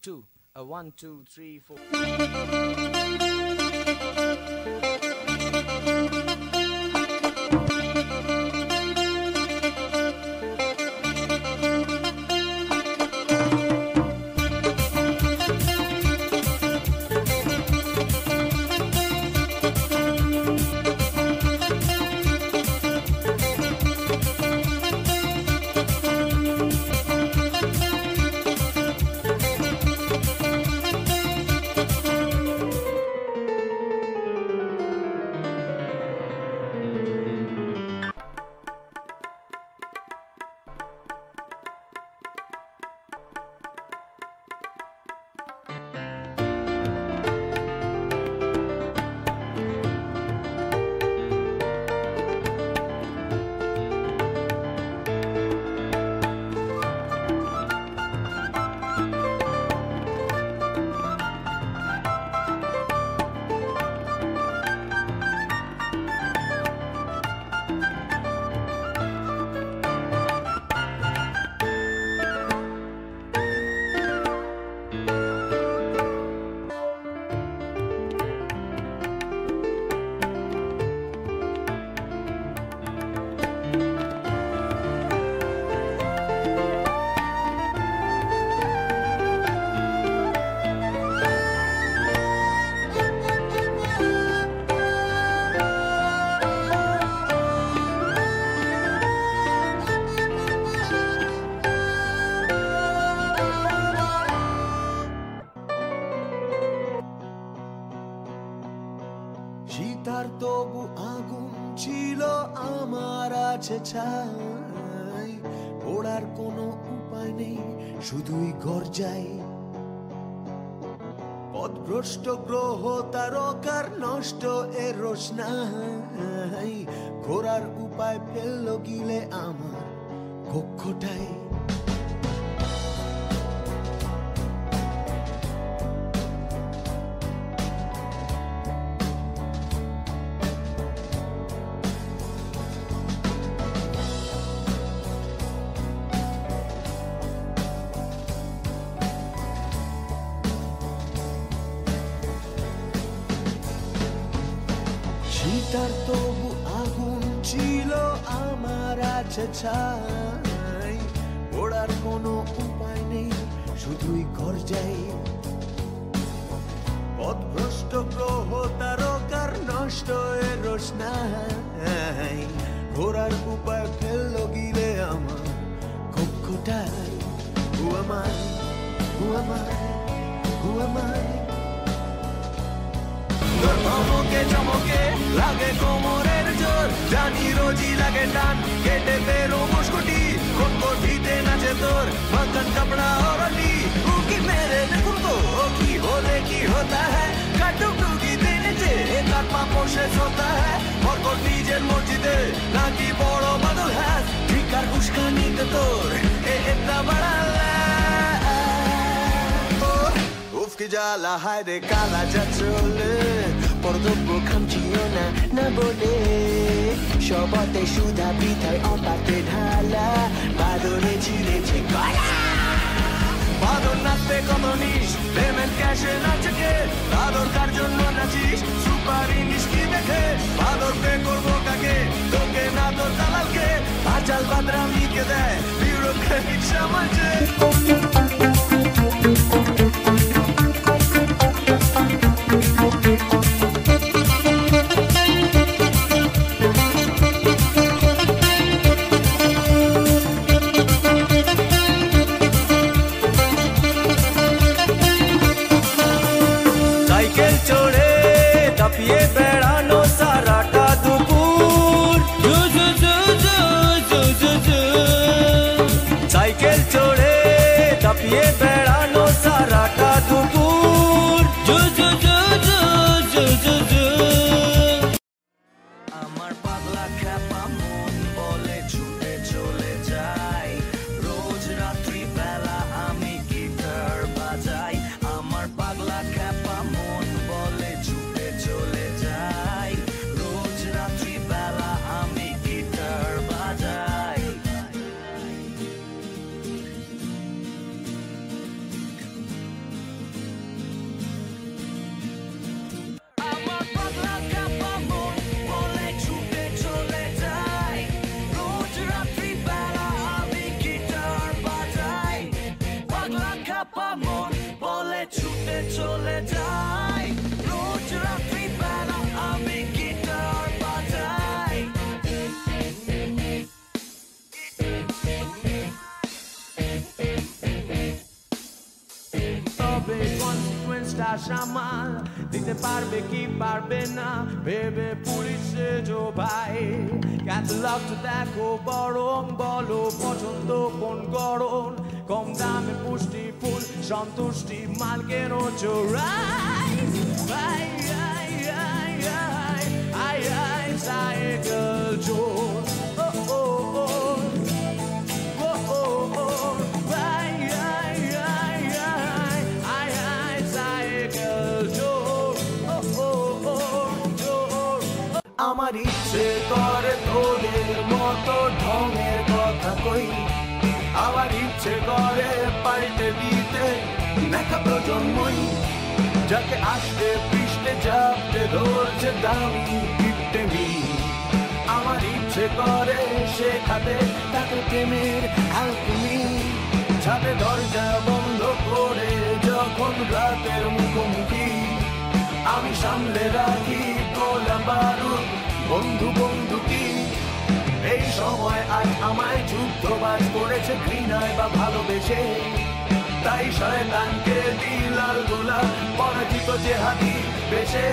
2. 1, 2, 3, 4. সীতার তবু আগুন ছিল আমার আছে ছাই, ওড়ার কোনো উপায় নেই শুধুই গর্জাই। পথভ্রষ্ট গ্রহ তারকার নষ্ট এ রোশনাই, ঘোরার উপায় ফেলল গিলে আমার কক্ষটাই। সীতার তবু আগুন ছিল আমার আছে ছাই, ওড়ার কোনো উপায় নেই শুধুই গর্জাই। পথভ্রষ্ট গ্রহ তারকার নষ্ট এ রোশনাই, ঘোরার উপায় ফেলল গিলে আমার কক্ষটাই। Who am I? Who am I? Who am I? ধমকে চমকে লাগে কোমরের জোর, জানি রোজই লাগে টান কেটে বেরো মুশকুটি, কোটিতে নাচে তোর মগন কপড়া ওরলি উকি মেরে দেখুন তো কি বলে কি হতা হ্যাঁ, কাটুক টুকি দিনে যে কাট পা পোষে সোতা হ্যাঁ, মরকট নিজের মসজিদে নাকি বড় বাদল হ্যাঁ, ঠিকার উস্কানিতে তোর এটা বাড়ালে উফকে জ্বালা হায় রে কালা যা চলে, পরদব্য খামচিও না না বলে, সবতে সুধা বৃথায় অপাতে ঢালা, বাদরে ছিঁড়েছে গলা। বাদর নাচতে কত নিস পেমেন্ট ক্যাশে নাচকে, বাদর কার জন্য নাচিস সুপারি মিষ্টি দেখে, বাদর পে করবো কাকে তোকে না তোর দালালকে, আচাল বাদরামিকে দেয় বিউরোক্রেটিক সমাজে। সাইকেল চড়ে দাপিয়ে বেড়ানো সারাটা দুপুর, সাইকেল চড়ে দাপিয়ে বেড়ানো সারাটা দুপুর, আমার পাগলা খ্যাপা মন বলে ছুটে চলে যাই, রোজ রাত্রি বেলা আমি গিটার বাজাই, আমার পাগলা খ্যাপা মন বলে ছুটে চলে যাই, রোজ রাত্রি বেলা আমি গিটার বাজাই। কনসিকুয়েন্সটা সামাল দিতে পারবে কি পারবে না ভেবে পুলিশে জো ভাই ক্যাটালগটা দেখো বরং বলো পছন্দ কোন গরম কম দামে পুষ্টি ফুল সন্তুষ্টি মাল কেন চোরাই ভাই সাইকেল চোর আমার ইচ্ছে করে তোদের মতো ঢঙের কথা কই আমার ইচ্ছে করে পাল্টে দিতে দেখা প্রজন্মই যাকে আসতে পৃষ্ঠে চাপতে ধরছে দামি টিপটেমি আমার ইচ্ছে করে শেখাতে তাকে প্রেমের অ্যালকেমি ছাদে দরজা বন্ধ করে যখন রাতের মুখোমুখি আমি সামনে রাখি গোলা বারুদ বন্ধু বন্ধুকি এই সময় আজ আমায় যুদ্ধবাজ করেছে ঘৃণায় বা ভালোবেসে তাই শয়তানকে দিলাল গোলা পরাজিত জেহাদি বেশে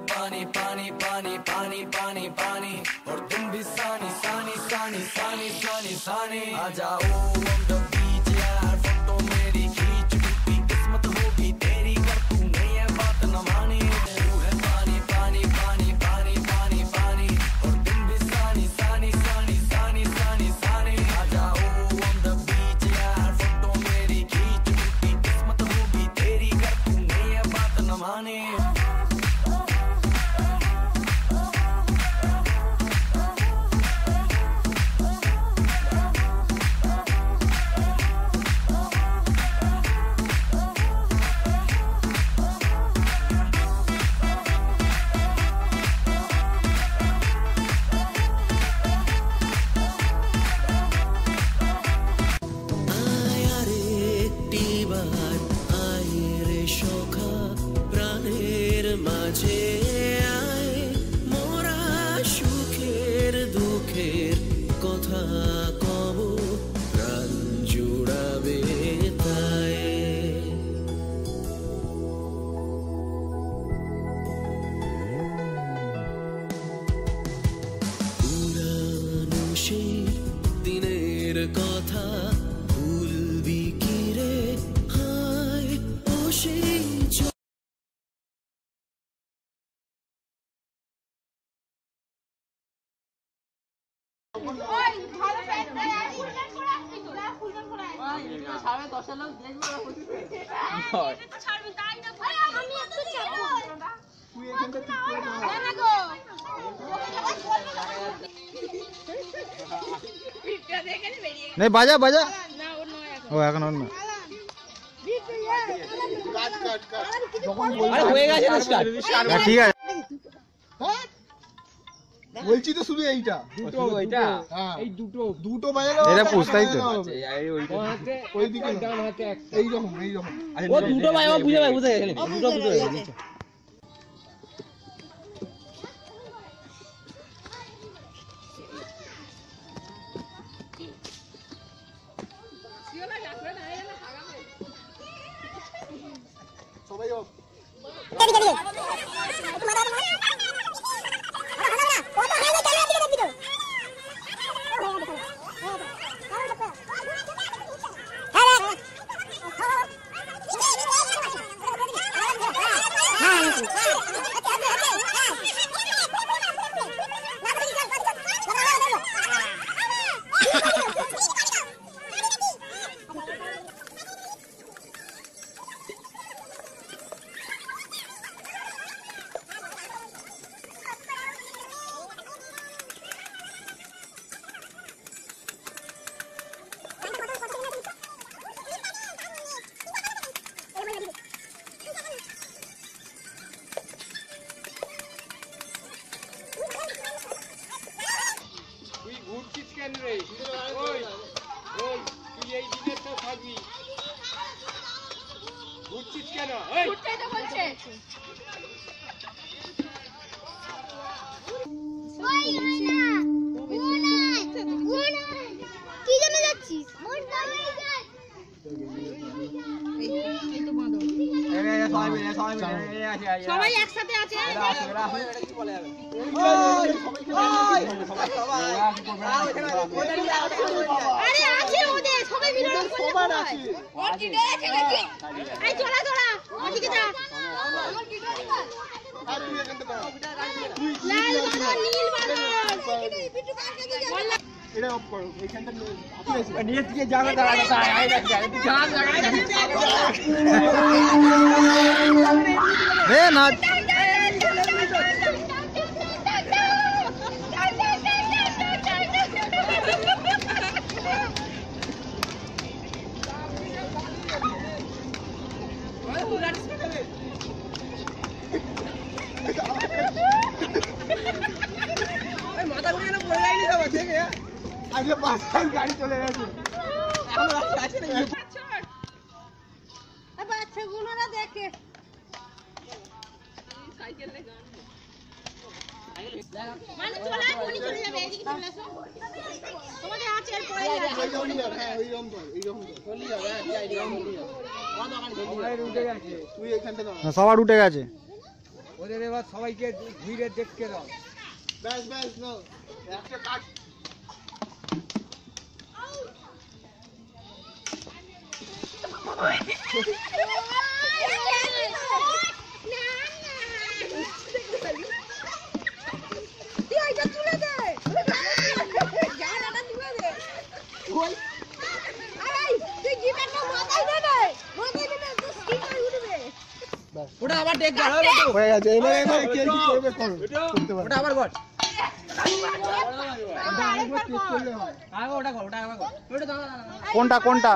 पानी पानी पानी पानी पानी पानी और तुम भी सानी सानी सानी सानी सानी सानी आ जाओ on the beach यार फोटो मेरी खींच टूटी किस्मत होगी तेरी कर तू नहीं है बात न मानी तू है पानी पानी पानी पानी पानी पानी और तुम भी सानी सानी सानी सानी सानी सानी आ जाओ on the beach यार फोटो मेरी खींच टूटी किस्मत होगी तेरी कर तू नहीं है बात न मानी नहीं बाजा बाजा ओ এখন না আরে হয়ে গেছে না স্টার্ট ঠিক আছে বলছি তো শুধু এইটা দুটো এইটা এই দুটো বাজালো এটা পুছতাই তো এই ওইটা ওই দিকে ডান হাতে এই রকম ও দুটো ভাই ও বুঝে গেছে দুটো বুঝে গেছে সবাই ও তো হাইলে চলে কেন রে ওই ওই তুই এই দিনে তো থাকবি ঘুরছিস কেন এই ঘুরতেই তো বলছে ওই না কি জন্য যাচ্ছিস সবাই একসাথে আছে আরে আছে ওদের সবাই মিলে সবার আছে ওর কি ডেকে নাকি এই চলা চলা ওদিকে যা আর তুই এখান থেকে লাল বানর নীল বানর এটা অফ করো এইখানটা হাতে নিয়ে থেকে যাবে দাঁড়ানো তাই আই না তুই জান জায়গা রে না আগে পাঁচখান গাড়ি চলে গেছে বাচ্চাগুলোরা দেখে মানে চলে কোনি চলে যাবে এদিকে চলে আসো তোমাদের আছে আর পরে যাবে হ্যাঁ ওইরকম কর এইরকম কর চলে যাবে তুই এখানটা দাঁড়া সবার উঠে গেছে ওদের এবার সবাইকে ঘিরে দেখতে দাও ব্যাস ব্যাস নাও একটা কাট ওটা আবার টেক গাড় হবে তো হয়ে গেছে এবারে কে কি করবে করো করতে পারো ওটা আবার কর এটা আরেকবার চেক করলে হয় আগে ওটা কর ওটা আবার কর ওটা দাও কোনটা কোনটা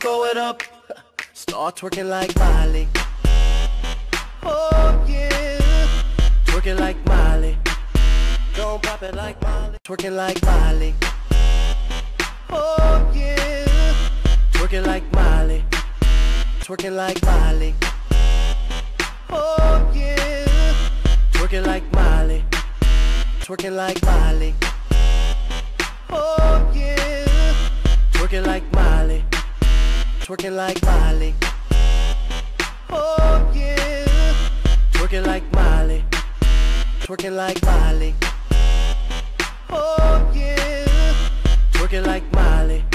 Throw it up. Start twerking like Miley. Oh yeah. Twerking like Miley. Don't pop it like Miley. Twerking like Miley. Oh yeah. Twerking like Miley. Twerking like Miley. Oh yeah. Twerking like Miley. Twerking like Miley. Oh yeah. Twerking like Miley. Twerking like Miley. Oh yeah. Twerking like Miley. Twerking like Miley. Oh yeah. Twerking like Miley.